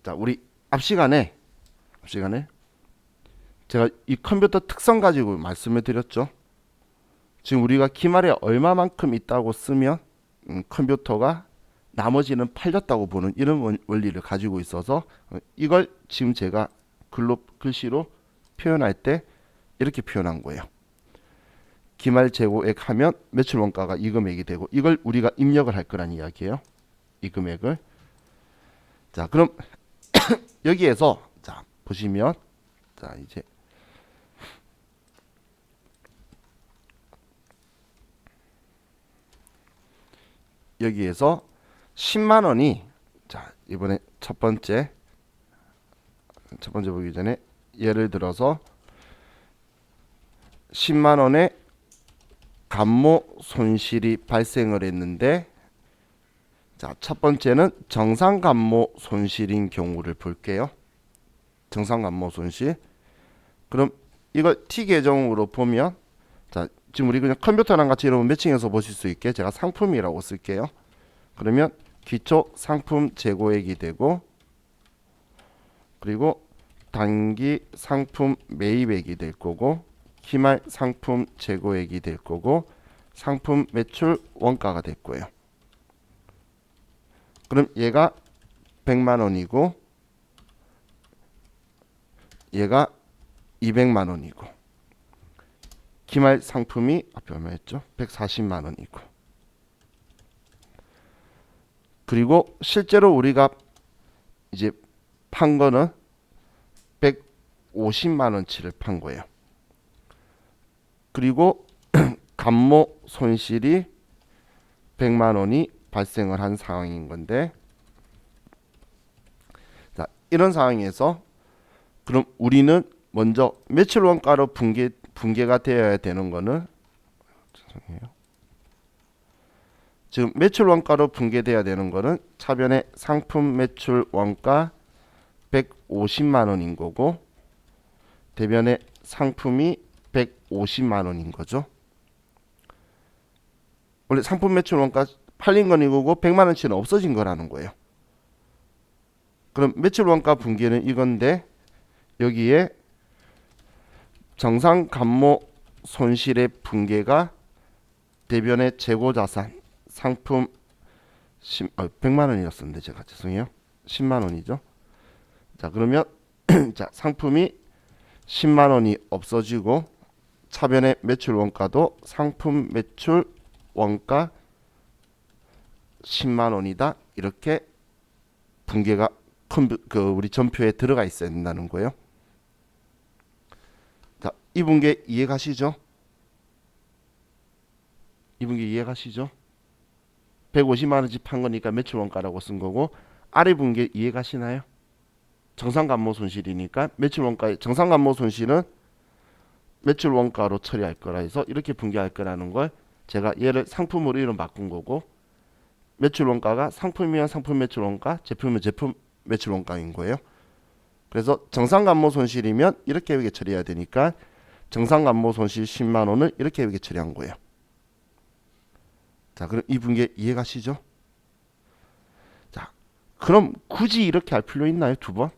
자, 우리 앞 시간에 제가 이 컴퓨터 특성 가지고 말씀을 드렸죠. 지금 우리가 기말에 얼마만큼 있다고 쓰면 컴퓨터가 나머지는 팔렸다고 보는 이런 원리를 가지고 있어서 이걸 지금 제가 글씨로 표현할 때 이렇게 표현한 거예요. 기말 재고액 하면 매출 원가가 이 금액이 되고 이걸 우리가 입력을 할 거란 이야기예요. 이 금액을. 자, 그럼 여기에서 자, 보시면 자, 이제 여기에서 10만 원이 자, 이번에 첫 번째 보기 전에 예를 들어서 10만 원의 감모 손실이 발생을 했는데 자, 첫 번째는 정상 감모 손실인 경우를 볼게요. 정상 감모 손실. 그럼 이걸 T 계정으로 보면 자, 지금 우리 그냥 컴퓨터랑 같이 여러분 매칭해서 보실 수 있게 제가 상품이라고 쓸게요. 그러면 기초 상품 재고액이 되고 그리고 단기 상품 매입액이 될 거고 기말 상품 재고액이 될 거고 상품 매출 원가가 될 거예요. 그럼 얘가 100만 원이고 얘가 200만 원이고 기말 상품이 앞에 얼마였죠? 140만 원이고 그리고 실제로 우리가 이제 판 거는 150만 원치를 판 거예요. 그리고 감모 손실이 100만 원이 발생을 한 상황인 건데 자, 이런 상황에서 그럼 우리는 먼저 매출 원가로 분개가 되어야 되는 거는 죄송해요. 지금 매출 원가로 분개돼야 되는 거는 차변의 상품 매출 원가 150만 원인 거고 대변의 상품이 150만 원인 거죠. 원래 상품 매출 원가 팔린 건 이거고 100만 원치는 없어진 거라는 거예요. 그럼 매출 원가 분개는 이건데 여기에 정상 감모 손실의 분개가 대변의 재고 자산 상품 100만 원이었었는데 제가 죄송해요. 10만 원이죠. 자, 그러면 자, 상품이 10만 원이 없어지고 차변의 매출 원가도 상품 매출 원가 10만 원이다. 이렇게 분개가 우리 전표에 들어가 있어야 된다는 거예요. 자, 이 분개 이해가시죠? 이 분개 이해가시죠? 150만 원치 판 거니까 매출 원가라고 쓴 거고 아래 분개 이해가시나요? 정상 감모 손실이니까 매출 원가의 정상 감모 손실은 매출 원가로 처리할 거라 해서 이렇게 분개할 거라는 걸 제가 얘를 상품으로 이름 바꾼 거고 매출 원가가 상품이면 상품 매출 원가, 제품이면 제품 매출 원가인 거예요. 그래서 정상 감모 손실이면 이렇게 여기 처리해야 되니까 정상 감모 손실 10만 원을 이렇게 여기 처리한 거예요. 자, 그럼 이 분개 이해가시죠? 자, 그럼 굳이 이렇게 할 필요 있나요? 두 번?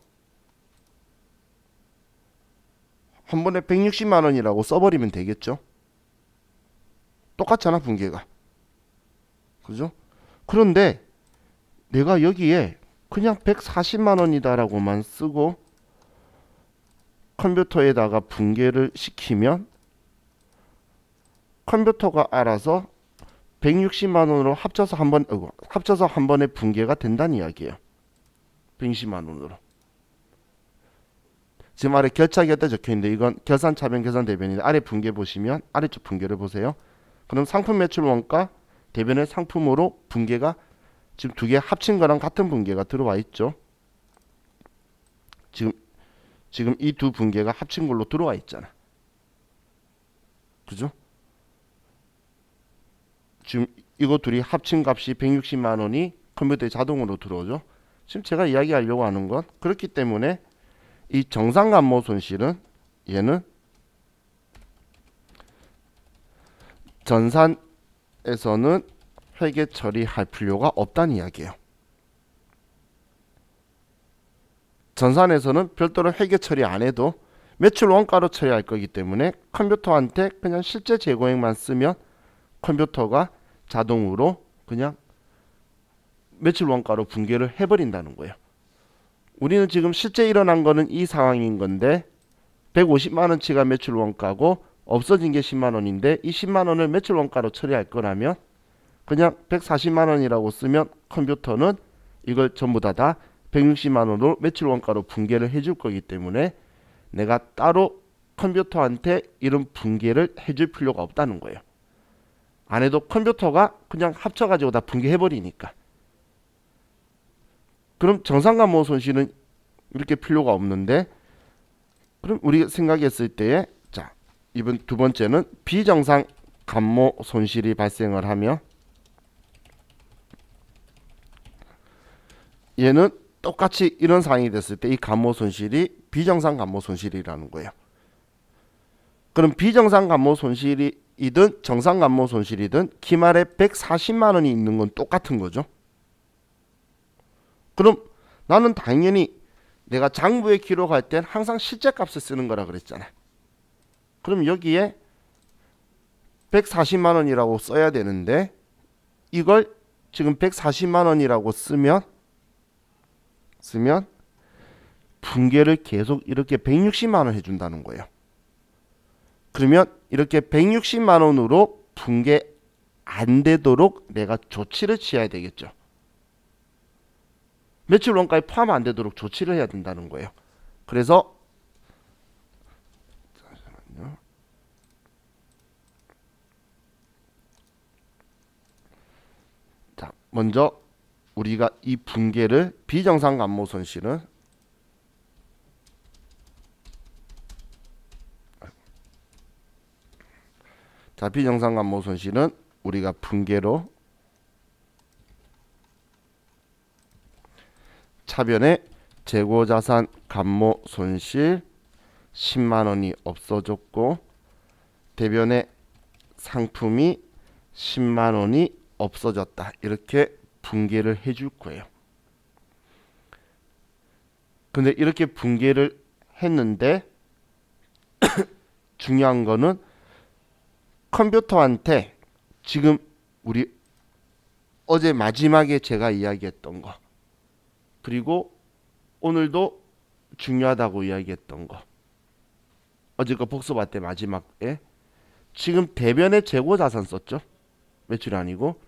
한 번에 160만 원이라고 써버리면 되겠죠? 똑같잖아, 분개가. 그죠? 그런데 내가 여기에 그냥 140만 원이다라고만 쓰고 컴퓨터에다가 분개를 시키면 컴퓨터가 알아서 160만 원으로 합쳐서 한 번에 분개가 된다는 이야기예요. 160만 원으로. 지금 아래 결차기가 적혀 있는데 이건 결산 차변 결산 대변인데 아래 분개 보시면 아래쪽 분개를 보세요. 그럼 상품 매출 원가 대변의 상품으로 분개가 지금 두 개 합친 거랑 같은 분개가 들어와 있죠. 지금 이 두 분개가 합친 걸로 들어와 있잖아. 그죠? 지금 이거 둘이 합친 값이 160만 원이 컴퓨터에 자동으로 들어오죠. 지금 제가 이야기하려고 하는 건 그렇기 때문에 이 정상 감모 손실은 얘는 전산에서는 회계 처리할 필요가 없다는 이야기예요. 전산에서는 별도로 회계 처리 안 해도 매출 원가로 처리할 거기 때문에 컴퓨터한테 그냥 실제 재고액만 쓰면 컴퓨터가 자동으로 그냥 매출 원가로 분계를 해버린다는 거예요. 우리는 지금 실제 일어난 거는 이 상황인 건데 150만 원치가 매출 원가고 없어진 게 10만 원인데 이 10만 원을 매출 원가로 처리할 거라면 그냥 140만 원이라고 쓰면 컴퓨터는 이걸 전부 다 160만 원으로 매출 원가로 분계를 해줄 거기 때문에 내가 따로 컴퓨터한테 이런 분계를 해줄 필요가 없다는 거예요. 안 해도 컴퓨터가 그냥 합쳐가지고 다 분계해버리니까. 그럼 정상감모 손실은 이렇게 필요가 없는데, 그럼 우리가 생각했을 때에 자, 이번 두 번째는 비정상 감모 손실이 발생을 하며 얘는 똑같이 이런 상황이 됐을 때 이 감모 손실이 비정상 감모 손실이라는 거예요. 그럼 비정상 감모 손실이든 정상 감모 손실이든 기말에 140만 원이 있는 건 똑같은 거죠. 그럼 나는 당연히 내가 장부에 기록할 땐 항상 실제 값을 쓰는 거라 그랬잖아. 그럼 여기에 140만 원이라고 써야 되는데 이걸 지금 140만 원이라고 쓰면 분계를 계속 이렇게 160만 원 해준다는 거예요. 그러면 이렇게 160만 원으로 분계 안 되도록 내가 조치를 취해야 되겠죠. 매출 원가에 포함 안 되도록 조치를 해야 된다는 거예요. 그래서 잠시만요. 자, 먼저 우리가 이 분계를 비정상 감모 손실은 비정상 감모 손실은 우리가 분계로 차변에 재고자산 감모 손실 10만 원이 없어졌고 대변에 상품이 10만 원이 없어졌다. 이렇게 분계를 해줄 거예요. 근데 이렇게 분계를 했는데 중요한 거는 컴퓨터한테 지금 우리 어제 마지막에 제가 이야기했던 거 그리고 오늘도 중요하다고 이야기했던 거 어제 거 복습할 때 마지막에 지금 대변에 재고자산 썼죠. 매출이 아니고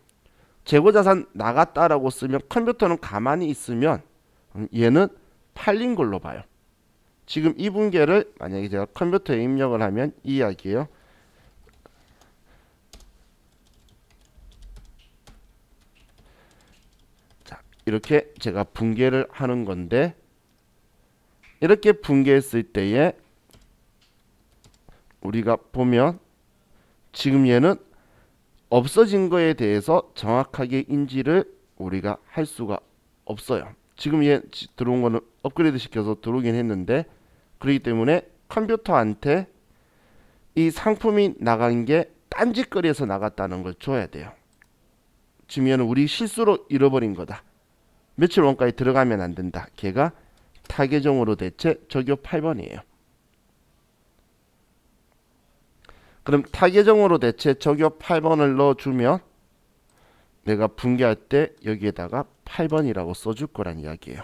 재고자산 나갔다라고 쓰면 컴퓨터는 가만히 있으면 얘는 팔린 걸로 봐요. 지금 이 분계를 만약에 제가 컴퓨터에 입력을 하면 이 이야기예요. 자, 이렇게 제가 분계를 하는 건데 이렇게 분계했을 때에 우리가 보면 지금 얘는 없어진 거에 대해서 정확하게 인지를 우리가 할 수가 없어요. 지금 얘 들어온 거는 업그레이드 시켜서 들어오긴 했는데 그렇기 때문에 컴퓨터한테 이 상품이 나간 게 딴짓거리에서 나갔다는 걸 줘야 돼요. 지금 얘는 우리 실수로 잃어버린 거다. 매출 원가에 들어가면 안 된다. 걔가 타계정으로 대체 적용 8번이에요. 그럼 타계정으로 대체 적용 8번을 넣어주면 내가 분계할 때 여기에다가 8번이라고 써줄 거란 이야기예요.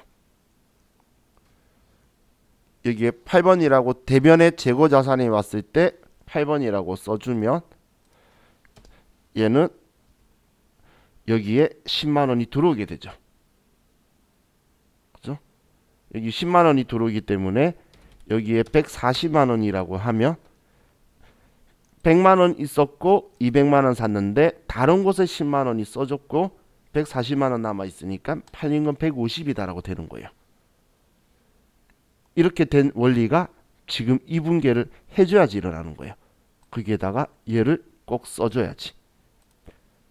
여기에 8번이라고 대변에 재고자산이 왔을 때 8번이라고 써주면 얘는 여기에 10만 원이 들어오게 되죠. 그죠? 여기 10만 원이 들어오기 때문에 여기에 140만 원이라고 하면 100만 원 있었고 200만 원 샀는데 다른 곳에 10만 원이 써졌고 140만 원 남아 있으니까 팔린 건 150이다라고 되는 거예요. 이렇게 된 원리가 지금 이 분계를 해줘야지 일어나는 거예요. 거기에다가 얘를 꼭 써줘야지.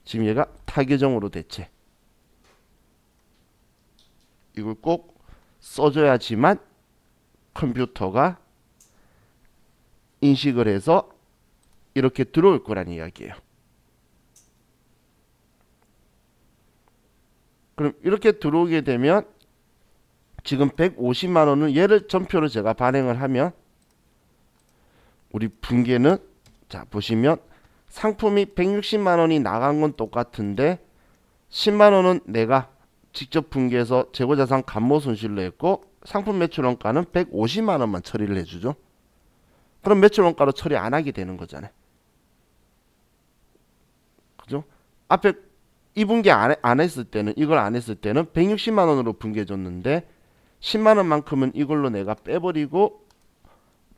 지금 얘가 타계정으로 대체 이걸 꼭 써줘야지만 컴퓨터가 인식을 해서 이렇게 들어올 거란 이야기예요. 그럼 이렇게 들어오게 되면 지금 150만 원은 얘를 전표로 제가 발행을 하면 우리 분계는 자 보시면 상품이 160만 원이 나간 건 똑같은데 10만 원은 내가 직접 분계해서 재고자산 감모 손실로 했고 상품 매출 원가는 150만 원만 처리를 해주죠. 그럼 매출 원가로 처리 안 하게 되는 거잖아요. 그죠? 앞에 이 분계 안 했을 때는 이걸 안 했을 때는 160만 원으로 분계해 줬는데 10만 원만큼은 이걸로 내가 빼버리고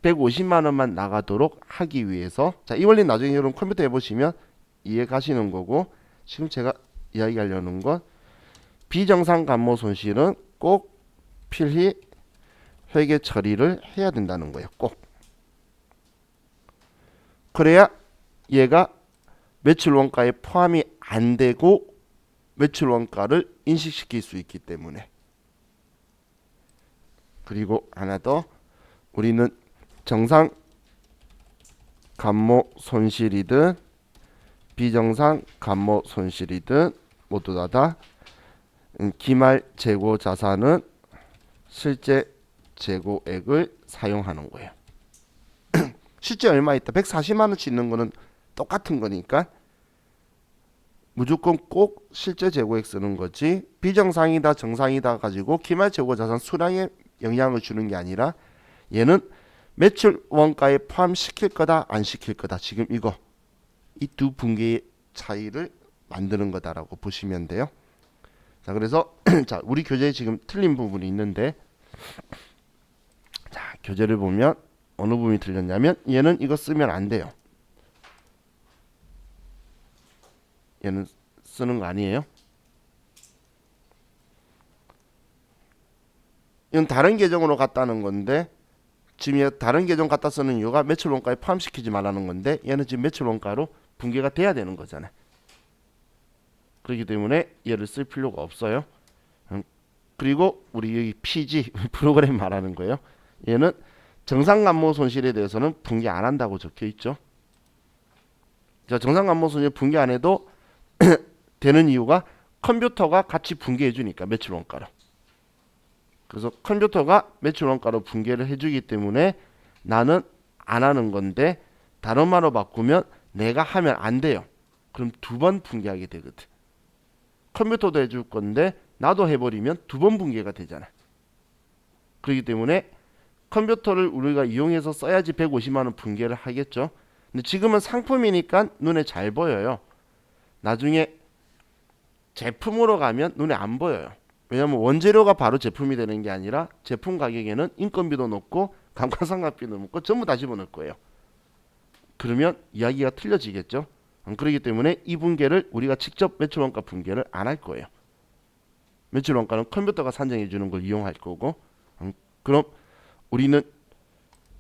150만 원만 나가도록 하기 위해서 자, 이 원리 나중에 여러분 컴퓨터 해보시면 이해 가시는 거고 지금 제가 이야기하려는 건 비정상 감모 손실은 꼭 필히 회계 처리를 해야 된다는 거예요. 꼭. 그래야 얘가 매출 원가에 포함이 안 되고 매출 원가를 인식시킬 수 있기 때문에. 그리고 하나 더 우리는 정상 감모 손실이든 비정상 감모 손실이든 모두 다 기말 재고 자산은 실제 재고액을 사용하는 거예요. 실제 얼마 있다 140만 원치 있는 거는 똑같은 거니까 무조건 꼭 실제 재고액 쓰는 거지 비정상이다 정상이다 가지고 기말 재고 자산 수량에 영향을 주는 게 아니라 얘는 매출 원가에 포함시킬 거다 안 시킬 거다 지금 이거 이 두 분계의 차이를 만드는 거다라고 보시면 돼요. 자 그래서 자 우리 교재에 지금 틀린 부분이 있는데 자 교재를 보면 어느 부분이 틀렸냐면 얘는 이거 쓰면 안 돼요. 얘는 쓰는 거 아니에요. 이건 다른 계정으로 갔다는 건데 지금 다른 계정 갖다 쓰는 이유가 매출 원가에 포함시키지 말라는 건데 얘는 지금 매출 원가로 분계가 돼야 되는 거잖아요. 그렇기 때문에 얘를 쓸 필요가 없어요. 그리고 우리 여기 PG 프로그램 말하는 거예요. 얘는 정상 감모 손실에 대해서는 분계 안 한다고 적혀 있죠. 자, 정상 감모 손실 분계 안 해도 되는 이유가 컴퓨터가 같이 분계해 주니까 매출 원가로. 그래서 컴퓨터가 매출 원가로 분계를 해주기 때문에 나는 안 하는 건데 다른 말로 바꾸면 내가 하면 안 돼요. 그럼 두 번 분계하게 되거든. 컴퓨터도 해줄 건데 나도 해버리면 두 번 분계가 되잖아. 그렇기 때문에 컴퓨터를 우리가 이용해서 써야지 150만 원 분계를 하겠죠. 근데 지금은 상품이니까 눈에 잘 보여요. 나중에 제품으로 가면 눈에 안 보여요. 왜냐하면 원재료가 바로 제품이 되는 게 아니라 제품 가격에는 인건비도 넣고 감가상각비도 넣고 전부 다 집어넣을 거예요. 그러면 이야기가 틀려지겠죠. 그렇기 때문에 이 분계를 우리가 직접 매출원가 분계를 안 할 거예요. 매출원가는 컴퓨터가 산정해 주는 걸 이용할 거고 그럼 우리는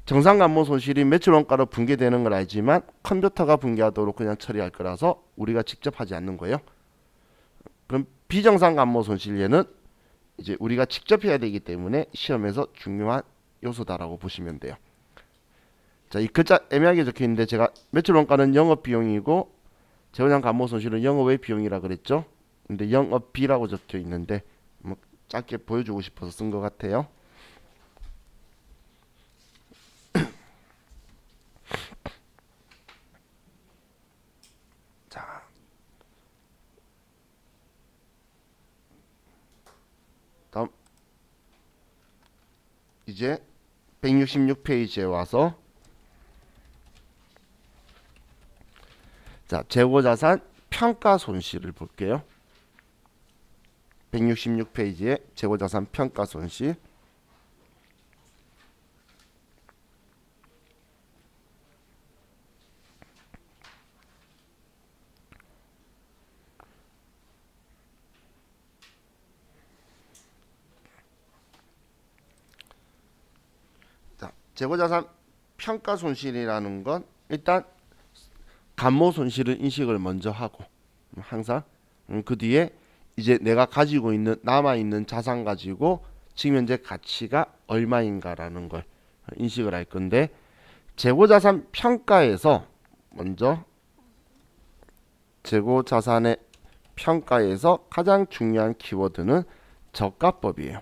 정상감모 손실이 매출원가로 분계되는 걸 알지만 컴퓨터가 분계하도록 그냥 처리할 거라서 우리가 직접 하지 않는 거예요. 그럼 비정상감모 손실에는 이제 우리가 직접 해야 되기 때문에 시험에서 중요한 요소다라고 보시면 돼요. 자, 이 글자 애매하게 적혀 있는데 제가 매출원가는 영업비용이고 재고장 감모 손실은 영업외 비용이라 그랬죠. 근데 영업비라고 적혀 있는데 뭐 짧게 보여주고 싶어서 쓴 것 같아요. 자, 다음 이제 166페이지에 와서 자, 재고자산 평가 손실을 볼게요. 166페이지에 재고자산 평가 손실. 자, 재고자산 평가 손실이라는 건 일단 감모 손실을 인식을 먼저 하고 항상 그 뒤에 이제 내가 가지고 있는 남아있는 자산 가지고 지금 현재 가치가 얼마인가라는 걸 인식을 할 건데 재고자산 평가에서 먼저 재고자산의 평가에서 가장 중요한 키워드는 저가법이에요.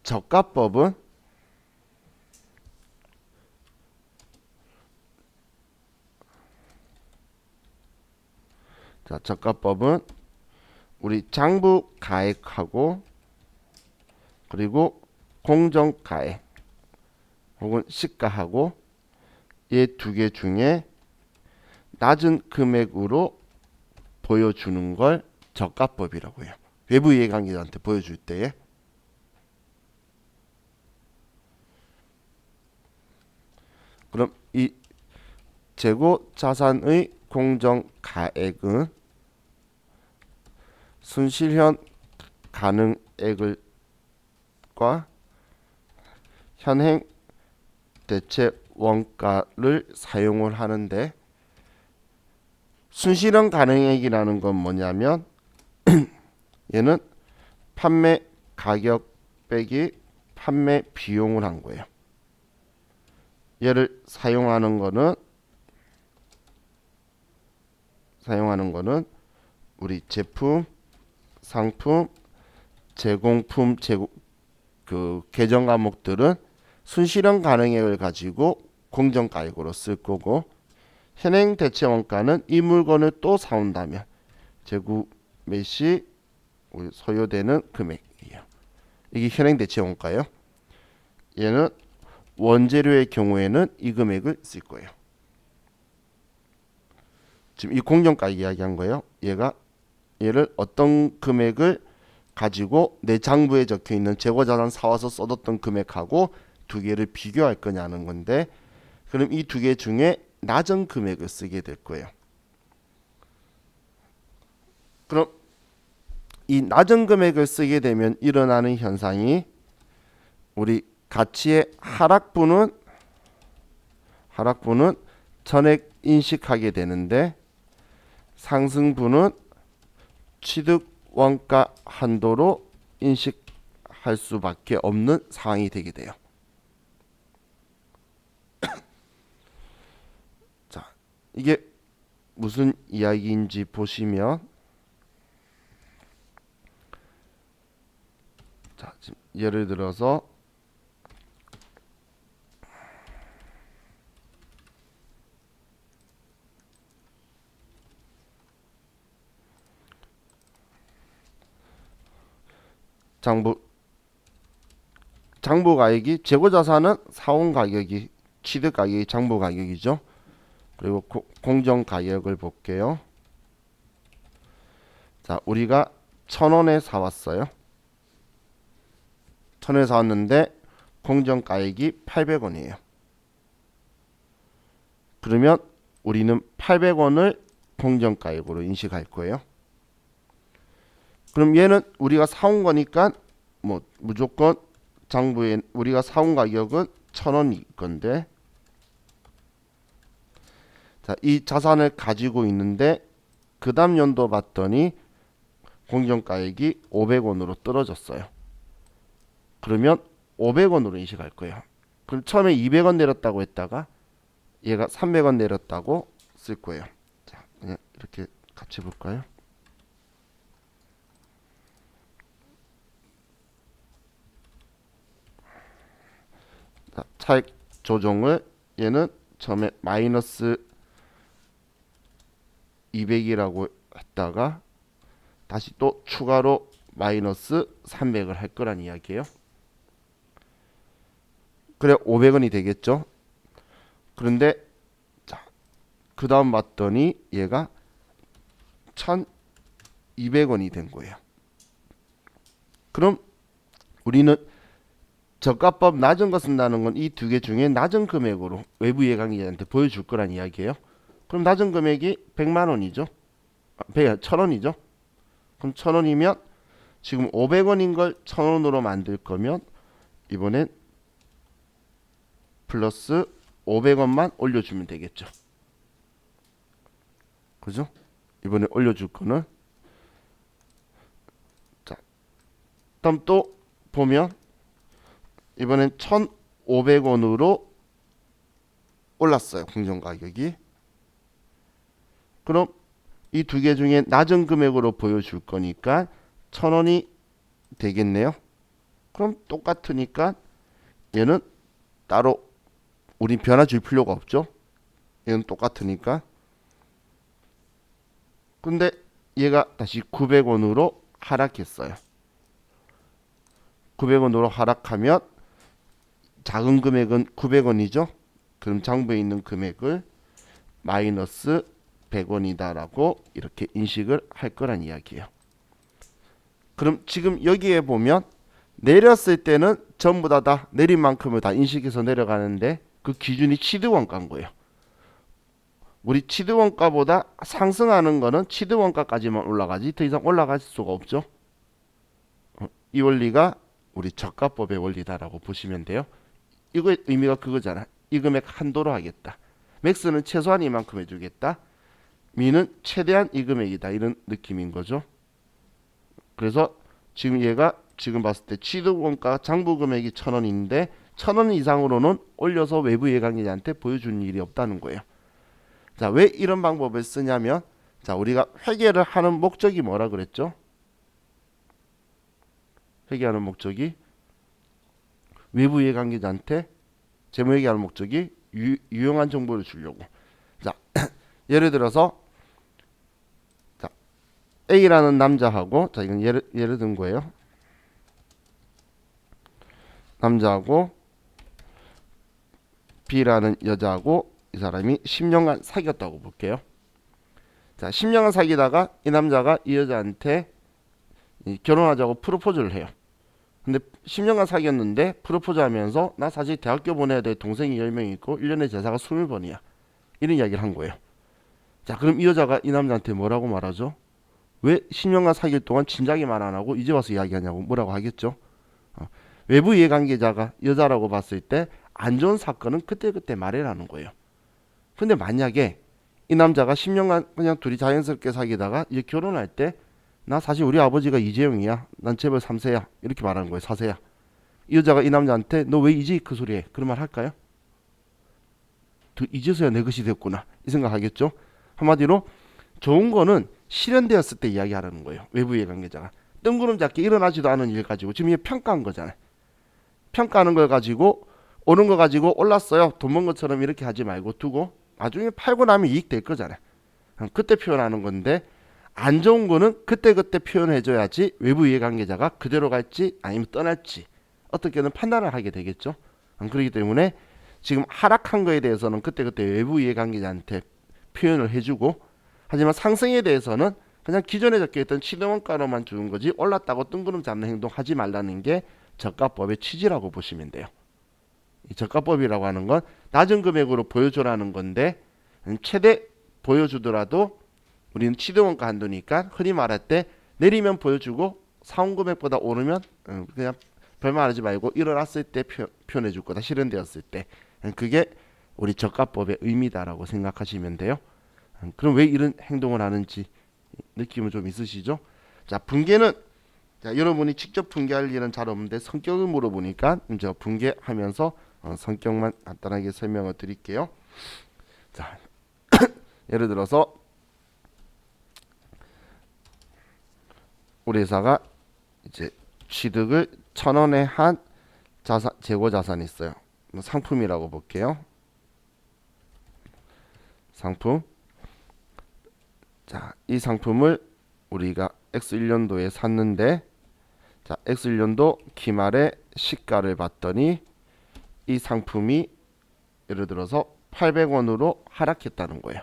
저가법은 저가법은 우리 장부 가액하고 그리고 공정 가액 혹은 시가하고 이 두 개 중에 낮은 금액으로 보여주는 걸 저가법이라고 해요. 외부 이해관계자한테 보여줄 때에. 그럼 이 재고 자산의 공정 가액은 순실현 가능액과 현행 대체 원가를 사용을 하는데, 순실현 가능액이라는 건 뭐냐면 얘는 판매 가격 빼기 판매 비용을 한 거예요. 얘를 사용하는 거는 우리 제품, 상품, 제공품, 그 계정 과목들은 순실현 가능액을 가지고 공정가액으로 쓸 거고, 현행 대체 원가는 이 물건을 또 사온다면 재구매 시 소요되는 금액이에요. 이게 현행 대체 원가예요. 얘는 원재료의 경우에는 이 금액을 쓸 거예요. 지금 이 공정가 이야기한 거예요. 얘를 어떤 금액을 가지고 내 장부에 적혀 있는 재고자산 사와서 써뒀던 금액하고 두 개를 비교할 거냐는 건데, 그럼 이 두 개 중에 낮은 금액을 쓰게 될 거예요. 그럼 이 낮은 금액을 쓰게 되면 일어나는 현상이, 우리 가치의 하락분은 전액 인식하게 되는데, 상승분은 취득 원가 한도로 인식할 수밖에 없는 상황이 되게 돼요. 자, 이게 무슨 이야기인지 보시면, 자, 지금 예를 들어서 장부 가격이, 재고 자산은 사온 가격이, 취득 가격이 장부 가격이죠. 그리고 공정 가격을 볼게요. 자, 우리가 1,000원에 사왔어요. 1,000원에 사왔는데 공정 가격이 800원이에요. 그러면 우리는 800원을 공정 가격으로 인식할 거예요. 그럼 얘는 우리가 사온 거니까 뭐 무조건 장부에 우리가 사온 가격은 1,000원일 건데, 자, 이 자산을 가지고 있는데 그 다음 연도 봤더니 공정가액이 500원으로 떨어졌어요. 그러면 500원으로 인식할 거예요. 그럼 처음에 200원 내렸다고 했다가 얘가 300원 내렸다고 쓸 거예요. 자, 그냥 이렇게 같이 볼까요? 자, 차익 조정을 얘는 처음에 마이너스 200이라고 했다가 다시 또 추가로 마이너스 300을 할 거란 이야기예요. 그래 500원이 되겠죠. 그런데 자, 그 다음 봤더니 얘가 1200원이 된 거예요. 그럼 우리는 저가법 낮은 거 쓴다는 건 이 두 개 중에 낮은 금액으로 외부 이해관계자한테 보여줄 거란 이야기예요. 그럼 낮은 금액이 100만 원이죠. 1,000원이죠. 그럼 1,000원이면 지금 500원인 걸 1,000원으로 만들 거면 이번엔 플러스 500원만 올려주면 되겠죠. 그죠? 이번에 올려줄 거는, 자, 다음 또 보면 이번엔 1,500원으로 올랐어요. 공정가격이. 그럼 이 두 개 중에 낮은 금액으로 보여줄 거니까 1,000원이 되겠네요. 그럼 똑같으니까 얘는 따로 우린 변화 줄 필요가 없죠. 얘는 똑같으니까. 근데 얘가 다시 900원으로 하락했어요. 900원으로 하락하면 작은 금액은 900원이죠. 그럼 장부에 있는 금액을 마이너스 100원이다라고 이렇게 인식을 할 거란 이야기예요. 그럼 지금 여기에 보면 내렸을 때는 전부 다 내린 만큼을 다 인식해서 내려가는데 그 기준이 취득원가인 거예요. 우리 취득원가보다 상승하는 거는 취득원가까지만 올라가지 더 이상 올라갈 수가 없죠. 이 원리가 우리 저가법의 원리다라고 보시면 돼요. 이거의 의미가 그거잖아. 이 금액 한도로 하겠다. 맥스는 최소한 이만큼 해주겠다. 미는 최대한 이 금액이다. 이런 느낌인 거죠. 그래서 지금 얘가 지금 봤을 때 취득원가 장부 금액이 1,000원인데 1,000원 이상으로는 올려서 외부 예관계자한테 보여주는 일이 없다는 거예요. 자, 왜 이런 방법을 쓰냐면 자, 우리가 회계를 하는 목적이 뭐라 그랬죠? 회계하는 목적이 외부 이해관계자한테 재무회계하는 목적이 유용한 정보를 주려고. 자, 예를 들어서 자, A라는 남자하고 자, 이건 예를 든 거예요. 남자하고 B라는 여자하고 이 사람이 10년간 사귀었다고 볼게요. 자, 10년간 사귀다가 이 남자가 이 여자한테 결혼하자고 프로포즈를 해요. 근데 10년간 사귀었는데 프로포즈 하면서 나 사실 대학교 보내야 될 동생이 10명 있고 1년에 제사가 20번이야. 이런 이야기를 한 거예요. 자, 그럼 이 여자가 이 남자한테 뭐라고 말하죠? 왜 10년간 사귈 동안 진작에 말 안 하고 이제 와서 이야기하냐고 뭐라고 하겠죠? 외부 이해관계자가 여자라고 봤을 때 안 좋은 사건은 그때그때 말해라는 거예요. 근데 만약에 이 남자가 10년간 그냥 둘이 자연스럽게 사귀다가 이제 결혼할 때 나 사실 우리 아버지가 이재용이야. 난 재벌 3세야. 이렇게 말하는 거예요. 4세야. 이 여자가 이 남자한테 너 왜 이제 그 소리 해? 그런 말 할까요? 이제서야 내 것이 됐구나. 이 생각 하겠죠? 한마디로 좋은 거는 실현되었을 때 이야기하라는 거예요. 외부 이해관계자가. 뜬구름 잡기 일어나지도 않은 일 가지고 지금 이게 평가한 거잖아요. 평가하는 걸 가지고 오른 거 가지고 올랐어요. 돈 번 것처럼 이렇게 하지 말고 두고 나중에 팔고 나면 이익 될 거잖아요. 그때 표현하는 건데 안 좋은 거는 그때그때 표현해줘야지 외부 이해관계자가 그대로 갈지 아니면 떠날지 어떻게든 판단을 하게 되겠죠. 그렇기 때문에 지금 하락한 거에 대해서는 그때그때 외부 이해관계자한테 표현을 해주고 하지만 상승에 대해서는 그냥 기존에 적혀있던 취득원가로만 주는 거지 올랐다고 뜬구름 잡는 행동 하지 말라는 게 저가법의 취지라고 보시면 돼요. 이 저가법이라고 하는 건 낮은 금액으로 보여주라는 건데 최대 보여주더라도 우리는 취득원가 한도니까 흔히 말할 때 내리면 보여주고 사온 금액보다 오르면 그냥 별말 하지 말고 일어났을 때 표현해 줄 거다. 실현되었을 때. 그게 우리 저가법의 의미다라고 생각하시면 돼요. 그럼 왜 이런 행동을 하는지 느낌은 좀 있으시죠? 자, 분계는 자, 여러분이 직접 분계할 일은 잘 없는데 성격을 물어보니까 이제 분계하면서 성격만 간단하게 설명을 드릴게요. 자, 예를 들어서 우리 회사가 이제 취득을 1,000원에 한 자산, 재고 자산이 있어요. 상품이라고 볼게요. 상품. 자, 이 상품을 우리가 X1년도에 샀는데 자, X1년도 기말에 시가를 봤더니 이 상품이 예를 들어서 800원으로 하락했다는 거예요.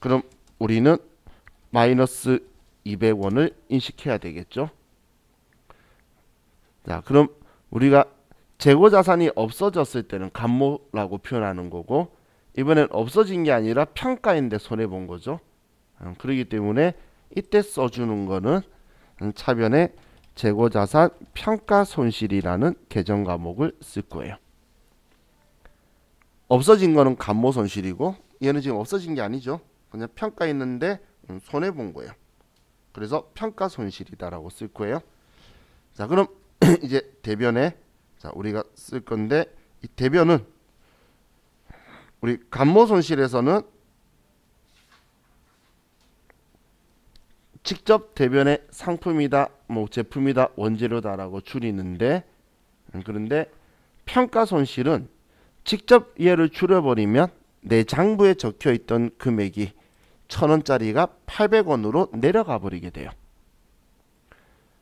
그럼 우리는 마이너스 200원을 인식해야 되겠죠. 자, 그럼 우리가 재고 자산이 없어졌을 때는 감모라고 표현하는 거고 이번엔 없어진 게 아니라 평가인데 손해 본 거죠. 그렇기 때문에 이때 써주는 거는 차변에 재고 자산 평가 손실이라는 계정 과목을 쓸 거예요. 없어진 거는 감모 손실이고 얘는 지금 없어진 게 아니죠. 그냥 평가 있는데 손해 본 거예요. 그래서 평가 손실이다라고 쓸 거예요. 자, 그럼 이제 대변에 자, 우리가 쓸 건데 이 대변은 우리 감모 손실에서는 직접 대변에 상품이다, 뭐 제품이다, 원재료다라고 줄이는데 그런데 평가 손실은 직접 얘를 줄여버리면 내 장부에 적혀있던 금액이 1,000원짜리가 800원으로 내려가 버리게 돼요.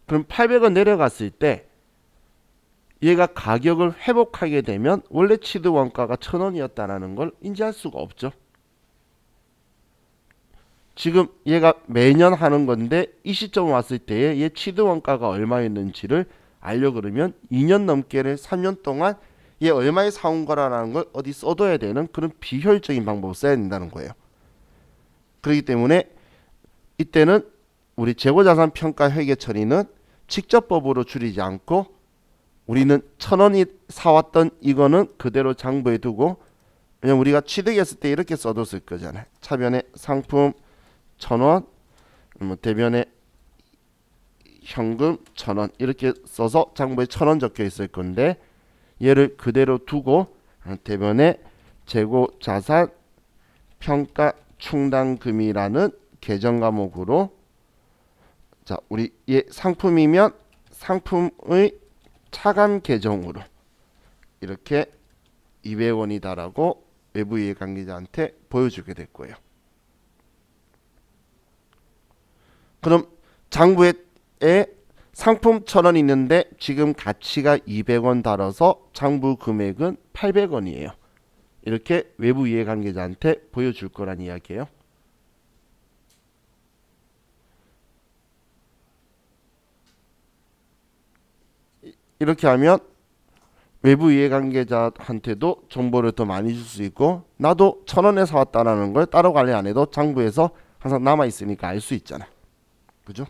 그럼 800원 내려갔을 때 얘가 가격을 회복하게 되면 원래 취득 원가가 1,000원이었다는 걸 인지할 수가 없죠. 지금 얘가 매년 하는 건데 이 시점 왔을 때에 얘 취득 원가가 얼마였는지를 알려 그러면 2년 넘게를 3년 동안 얘 얼마에 사온 거라는 걸 어디 써둬야 되는 그런 비효율적인 방법을 써야 된다는 거예요. 그렇기 때문에 이때는 우리 재고자산 평가 회계 처리는 직접법으로 줄이지 않고 우리는 1,000원이 사왔던 이거는 그대로 장부에 두고, 왜냐면 우리가 취득했을 때 이렇게 써뒀을 거잖아요. 차변에 상품 1,000원, 뭐 대변에 현금 1,000원 이렇게 써서 장부에 1,000원 적혀 있을 건데 얘를 그대로 두고 대변에 재고자산 평가 충당금이라는 계정 과목으로, 자 우리 얘 상품이면 상품의 차감 계정으로 이렇게 200원이다라고 외부 이해관계자한테 보여주게 될 거예요. 그럼 장부에 상품 1,000원 있는데 지금 가치가 200원 달아서 장부 금액은 800원이에요. 이렇게 외부 이해관계자한테 보여줄 거란 이야기예요. 이렇게 하면 외부 이해관계자한테도 정보를 더 많이 줄 수 있고, 나도 1,000원에 사왔다라는 걸 따로 관리 안 해도 장부에서 항상 남아 있으니까 알 수 있잖아. 그죠?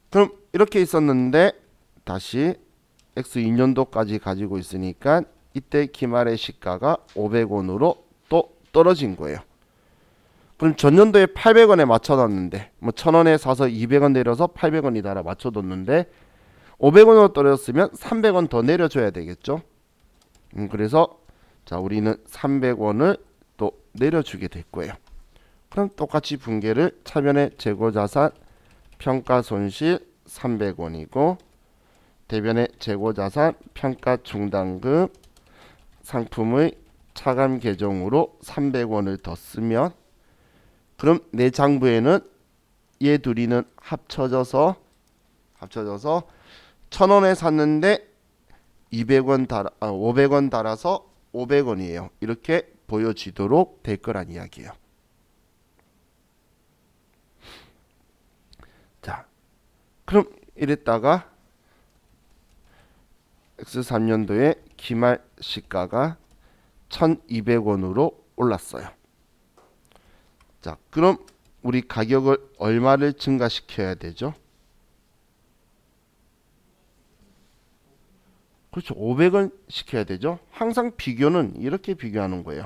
그럼 이렇게 있었는데 다시 X 2년도까지 가지고 있으니까 이때 기말의 시가가 500원으로 또 떨어진 거예요. 그럼 전년도에 800원에 맞춰놨는데 뭐 1,000원에 사서 200원 내려서 800원이다라 맞춰뒀는데 500원으로 떨어졌으면 300원 더 내려줘야 되겠죠. 그래서 자 우리는 300원을 또 내려주게 될 거예요. 그럼 똑같이 분계를 차변의 재고자산 평가손실 300원이고 대변의 재고자산 평가충당금 상품의 차감 계정으로 300원을 더 쓰면, 그럼 내 장부에는 얘 둘이는 합쳐져서 1,000원에 샀는데 500원 달아서 500원이에요. 이렇게 보여지도록 될 거란 이야기예요. 자, 그럼 이랬다가 X3년도에 기말 시가가 1,200원으로 올랐어요. 자, 그럼 우리 가격을 얼마를 증가시켜야 되죠? 그렇죠. 500원 시켜야 되죠. 항상 비교는 이렇게 비교하는 거예요.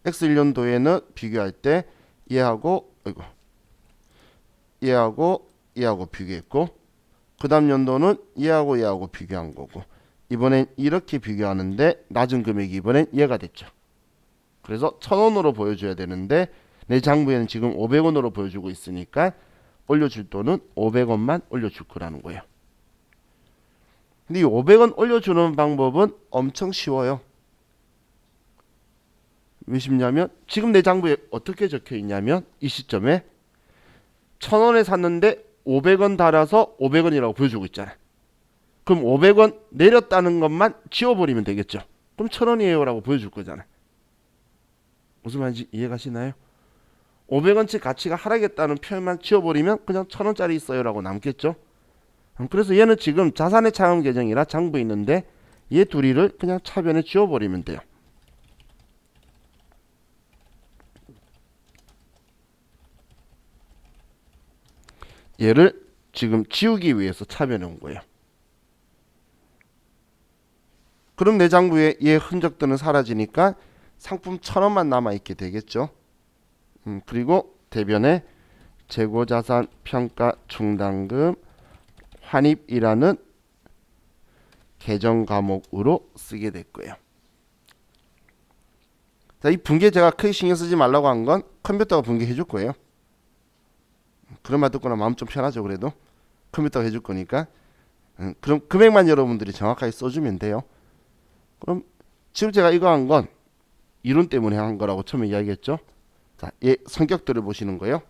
X1년도에는 비교할 때 얘하고 비교했고, 그 다음 연도는 얘하고 비교한 거고, 이번엔 이렇게 비교하는데 낮은 금액이 이번엔 얘가 됐죠. 그래서 1,000원으로 보여줘야 되는데 내 장부에는 지금 500원으로 보여주고 있으니까 올려줄 돈은 500원만 올려줄 거라는 거예요. 근데 이 500원 올려주는 방법은 엄청 쉬워요. 왜 쉽냐면 지금 내 장부에 어떻게 적혀 있냐면 이 시점에 1,000원에 샀는데 500원 달아서 500원이라고 보여주고 있잖아. 그럼 500원 내렸다는 것만 지워버리면 되겠죠. 그럼 1,000원이에요 라고 보여줄 거잖아. 무슨 말인지 이해가시나요? 500원치 가치가 하락했다는 표현만 지워버리면 그냥 1,000원짜리 있어요 라고 남겠죠. 그래서 얘는 지금 자산의 차감 계정이라 장부에 있는데 얘 둘이를 그냥 차변에 지워버리면 돼요. 얘를 지금 지우기 위해서 차변해 온 거예요. 그럼 내 장부에 얘 흔적들은 사라지니까 상품 1,000원만 남아있게 되겠죠. 그리고 대변에 재고자산 평가 충당금 환입이라는 계정 과목으로 쓰게 될 거예요. 자, 이 분계 제가 크게 신경 쓰지 말라고 한 건 컴퓨터가 분계해 줄 거예요. 그런 말 듣거나 마음 좀 편하죠. 그래도 컴퓨터가 해줄 거니까. 그럼 금액만 여러분들이 정확하게 써주면 돼요. 그럼 지금 제가 이거 한 건 이론 때문에 한 거라고 처음에 이야기했죠. 자, 얘 성격들을 보시는 거예요.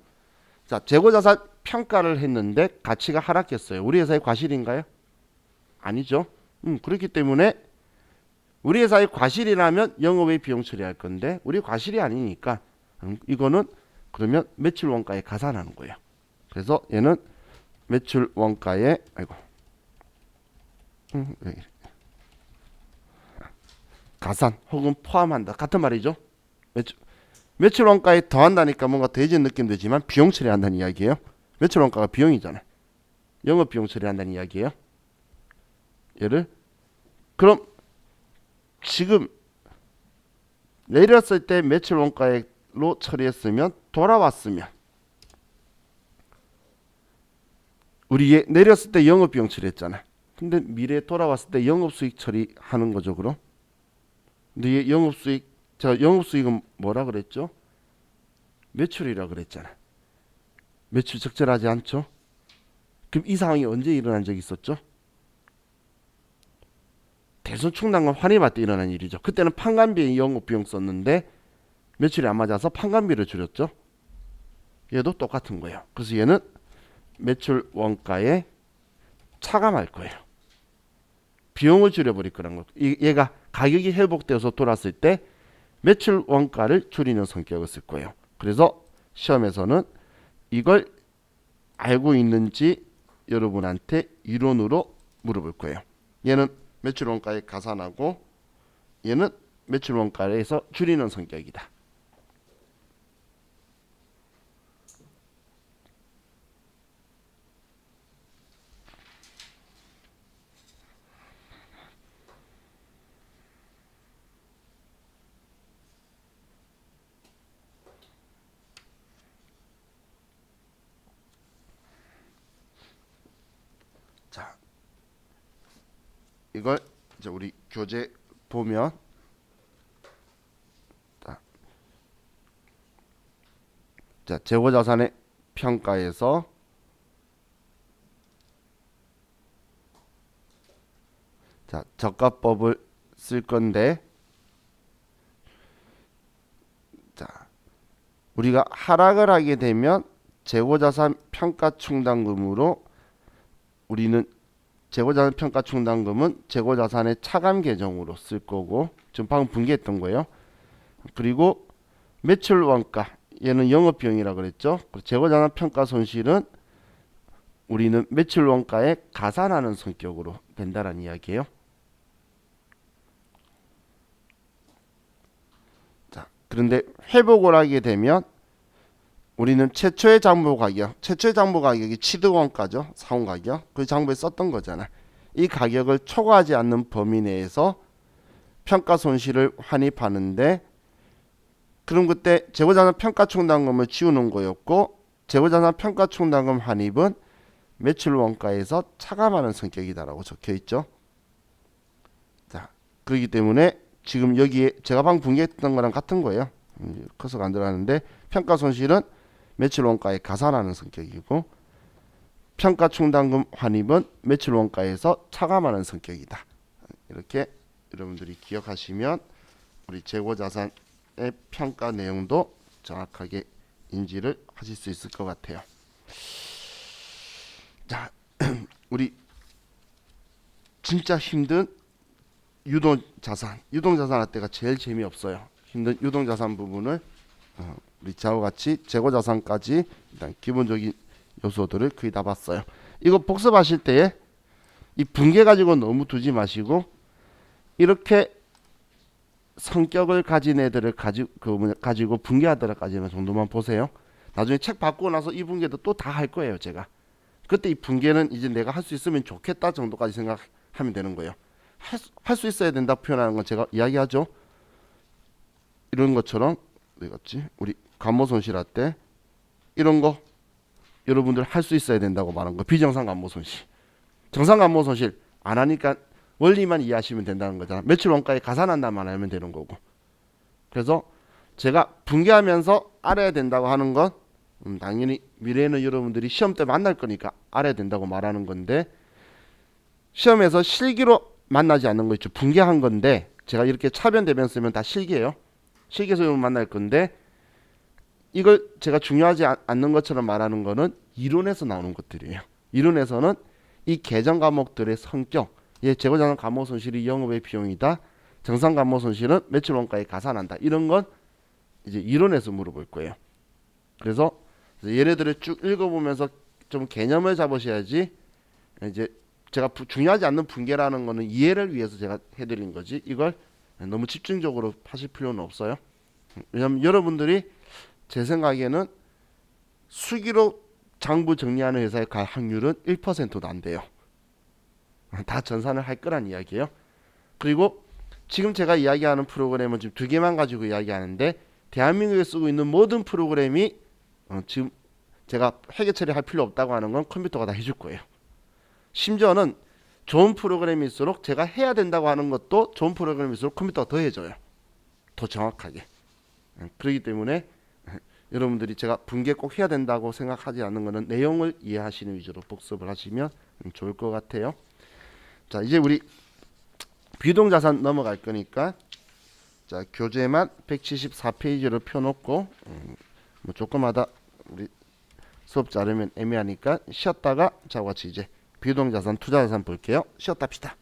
자, 재고자산 평가를 했는데 가치가 하락했어요. 우리 회사의 과실인가요? 아니죠. 그렇기 때문에 우리 회사의 과실이라면 영업외 비용 처리할 건데 우리 과실이 아니니까 이거는 그러면 매출 원가에 가산하는 거예요. 그래서 얘는 매출 원가에 가산 혹은 포함한다. 같은 말이죠. 매출 원가에 더한다니까 뭔가 더해진 느낌 들지만 비용 처리한다는 이야기예요. 매출 원가가 비용이잖아요. 영업 비용 처리한다는 이야기예요. 얘를 그럼 지금 내렸을 때 매출 원가로 처리했으면 돌아왔으면 우리 내렸을 때 영업 비용 처리했잖아요. 근데 미래에 돌아왔을 때 영업 수익 처리하는 거죠, 그럼. 근데 얘 영업 수익 자, 영업 수익은 뭐라 그랬죠? 매출이라 그랬잖아. 매출 적절하지 않죠? 그럼 이 상황이 언제 일어난 적이 있었죠? 대손 충당금 환입할 때 일어난 일이죠. 그때는 판관비에 영업 비용 썼는데 매출이 안 맞아서 판관비를 줄였죠. 얘도 똑같은 거예요. 그래서 얘는 매출 원가에 차감할 거예요. 비용을 줄여버릴 거란 거. 얘가 가격이 회복되어서 돌았을 때 매출 원가를 줄이는 성격을 쓸 거예요. 그래서 시험에서는 이걸 알고 있는지 여러분한테 이론으로 물어볼 거예요. 얘는 매출 원가에 가산하고 얘는 매출 원가에서 줄이는 성격이다. 자, 이걸 이제 우리 교재 보면 자, 재고자산의 평가에서 자, 저가법을 쓸 건데 자, 우리가 하락을 하게 되면 재고자산 평가 충당금으로 우리는 재고자산 평가 충당금은 재고자산의 차감 계정으로 쓸 거고 지금 방금 분개했던 거예요. 그리고 매출 원가 얘는 영업비용이라 그랬죠. 재고자산 평가 손실은 우리는 매출 원가에 가산하는 성격으로 된다는 이야기예요. 자, 그런데 회복을 하게 되면 우리는 최초의 장부 가격이 취득원가죠. 사원 가격. 그 장부에 썼던 거잖아. 이 가격을 초과하지 않는 범위 내에서 평가 손실을 환입하는데 그럼 그때 재고자산 평가 충당금을 지우는 거였고 재고자산 평가 충당금 환입은 매출 원가에서 차감하는 성격이다라고 적혀 있죠. 자, 그렇기 때문에 지금 여기에 제가 방금 분개했던 거랑 같은 거예요. 커서가 안 들어가는데 평가 손실은 매출 원가에 가산하는 성격이고 평가 충당금 환입은 매출 원가에서 차감하는 성격이다. 이렇게 여러분들이 기억하시면 우리 재고자산의 평가 내용도 정확하게 인지를 하실 수 있을 것 같아요. 자, 우리 진짜 힘든 유동자산 할 때가 제일 재미없어요. 힘든 유동자산 부분을 우리 자와 같이 재고자산까지 일단 기본적인 요소들을 거의 다 봤어요. 이거 복습하실 때에 이 분개 가지고 너무 두지 마시고 이렇게 성격을 가진 애들을 가지고 분개하더라까지는 정도만 보세요. 나중에 책 받고 나서 이 분개도 또 다 할 거예요. 제가 그때 이 분개는 이제 내가 할 수 있으면 좋겠다 정도까지 생각하면 되는 거예요. 할 수 있어야 된다 표현하는 건 제가 이야기하죠. 이런 것처럼 뭐였지? 우리 감모손실 할 때 이런 거 여러분들 할 수 있어야 된다고 말한 거. 비정상 감모손실, 정상 감모손실 안 하니까 원리만 이해하시면 된다는 거잖아. 매출 원가에 가산한다만 알면 되는 거고. 그래서 제가 분개하면서 알아야 된다고 하는 건 당연히 미래에는 여러분들이 시험 때 만날 거니까 알아야 된다고 말하는 건데, 시험에서 실기로 만나지 않는 거 있죠. 붕괴한 건데, 제가 이렇게 차변대변 쓰면 다 실기예요. 실기 소용을 만날 건데, 이걸 제가 중요하지 않는 것처럼 말하는 거는 이론에서 나오는 것들이에요. 이론에서는 이 계정 과목들의 성격, 재고자산 감모 손실이 영업의 비용이다, 정상 감모 손실은 매출 원가에 가산한다, 이런 건 이제 이론에서 물어볼 거예요. 그래서 얘네들을 쭉 읽어보면서 좀 개념을 잡으셔야지, 이제 제가 중요하지 않는 붕괴라는 거는 이해를 위해서 제가 해드린 거지, 이걸 너무 집중적으로 하실 필요는 없어요. 왜냐면 여러분들이 제 생각에는 수기로 장부 정리하는 회사에 갈 확률은 1%도 안 돼요. 다 전산을 할 거란 이야기예요. 그리고 지금 제가 이야기하는 프로그램은 지금 두 개만 가지고 이야기하는데, 대한민국에 쓰고 있는 모든 프로그램이 지금 제가 회계 처리할 필요 없다고 하는 건 컴퓨터가 다 해줄 거예요. 심지어는 좋은 프로그램일수록 제가 해야 된다고 하는 것도 좋은 프로그램일수록 컴퓨터가 더 해줘요. 더 정확하게. 그렇기 때문에 여러분들이 제가 붕괴 꼭 해야 된다고 생각하지 않는 것은 내용을 이해하시는 위주로 복습을 하시면 좋을 것 같아요. 자, 이제 우리 비동자산 넘어갈 거니까, 자, 교재만 174페이지로 펴놓고, 뭐 조금마다 우리 수업 자르면 애매하니까 쉬었다가, 자, 같이 이제 비동자산 투자자산 볼게요. 쉬었다 합시다.